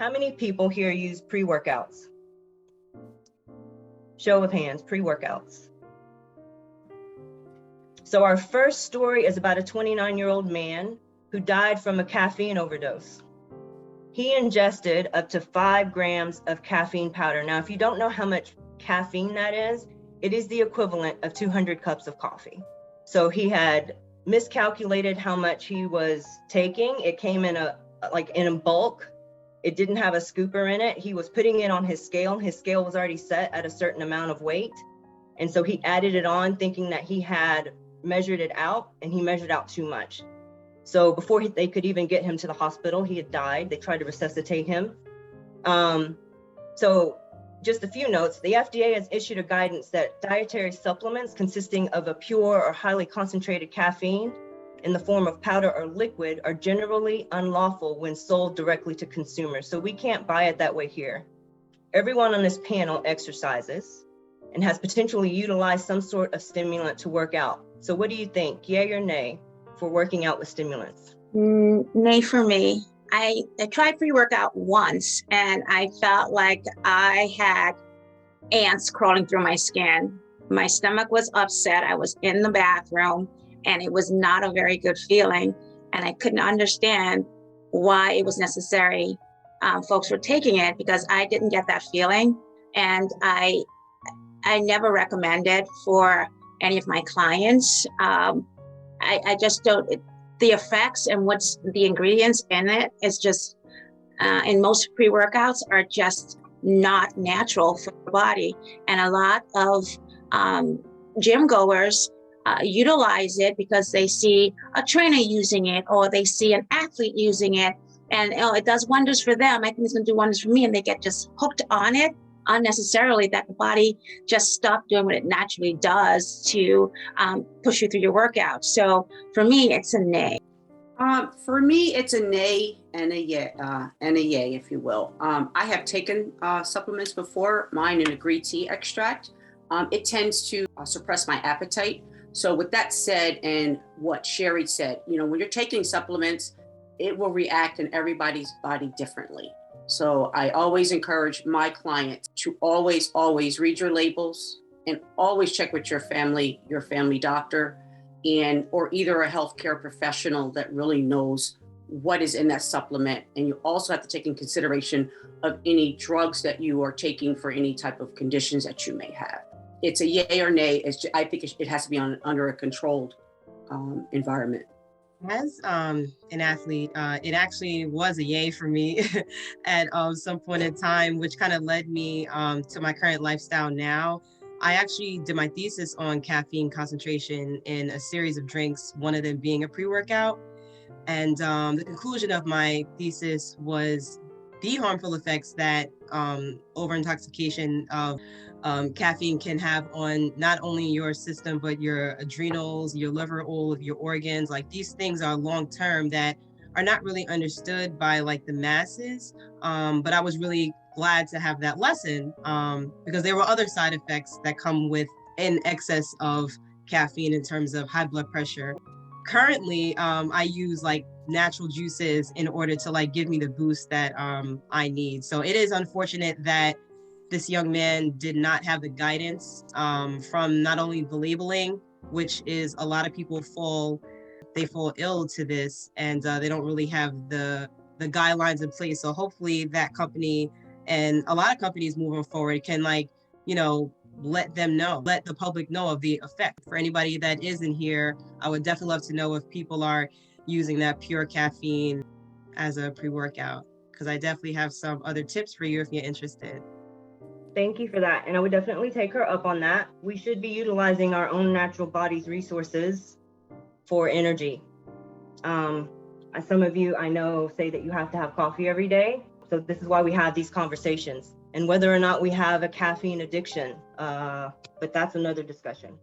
How many people here use pre-workouts? Show of hands, pre-workouts. So our first story is about a 29-year-old man who died from a caffeine overdose. He ingested up to 5 grams of caffeine powder. Now, if you don't know how much caffeine that is, it is the equivalent of 200 cups of coffee. So he had miscalculated how much he was taking. It came in in bulk. It didn't have a scooper in it. He was putting it on his scale. His scale was already set at a certain amount of weight. And so he added it on thinking that he had measured it out, and he measured out too much. So before they could even get him to the hospital, he had died. They tried to resuscitate him. So just a few notes, the FDA has issued a guidance that dietary supplements consisting of a pure or highly concentrated caffeine in the form of powder or liquid are generally unlawful when sold directly to consumers. So we can't buy it that way here. Everyone on this panel exercises and has potentially utilized some sort of stimulant to work out. So what do you think, yay or nay, for working out with stimulants? Nay for me. I tried pre-workout once and I felt like I had ants crawling through my skin. My stomach was upset. I was in the bathroom and it was not a very good feeling. And I couldn't understand why it was necessary. Folks were taking it because I didn't get that feeling. And I never recommend it for any of my clients. I just don't, the effects and what's the ingredients in it is just, in most pre-workouts are just not natural for the body. And a lot of gym goers utilize it because they see a trainer using it or they see an athlete using it and it does wonders for them. I think it's gonna do wonders for me, and they get just hooked on it unnecessarily, that the body just stopped doing what it naturally does to push you through your workout. So for me, it's a nay. For me, it's a nay and a yay, if you will. I have taken supplements before, mine in a green tea extract. It tends to suppress my appetite. So with that said, and what Sheri said, when you're taking supplements, it will react in everybody's body differently. So I always encourage my clients to always read your labels and always check with your family doctor, or either a healthcare professional that really knows what is in that supplement. And you also have to take in consideration of any drugs that you are taking for any type of conditions that you may have. It's a yay or nay. I think it has to be under a controlled environment. As an athlete, it actually was a yay for me at some point in time, which kind of led me to my current lifestyle now. I actually did my thesis on caffeine concentration in a series of drinks, one of them being a pre-workout. And the conclusion of my thesis was the harmful effects that over-intoxication of caffeine can have on not only your system, but your adrenals, your liver, all of your organs. Like, these things are long-term that are not really understood by like the masses. But I was really glad to have that lesson because there were other side effects that come with in excess of caffeine in terms of high blood pressure. Currently, I use like natural juices in order to like give me the boost that I need. So it is unfortunate that this young man did not have the guidance from not only the labeling, which is a lot of people fall ill to this, and they don't really have the guidelines in place. So hopefully that company and a lot of companies moving forward can let the public know of the effect. For anybody that is in here, I would definitely love to know if people are using that pure caffeine as a pre-workout, because I definitely have some other tips for you if you're interested. Thank you for that. And I would definitely take her up on that. We should be utilizing our own natural body's resources for energy. Some of you I know say that you have to have coffee every day. So this is why we have these conversations, and whether or not we have a caffeine addiction, but that's another discussion.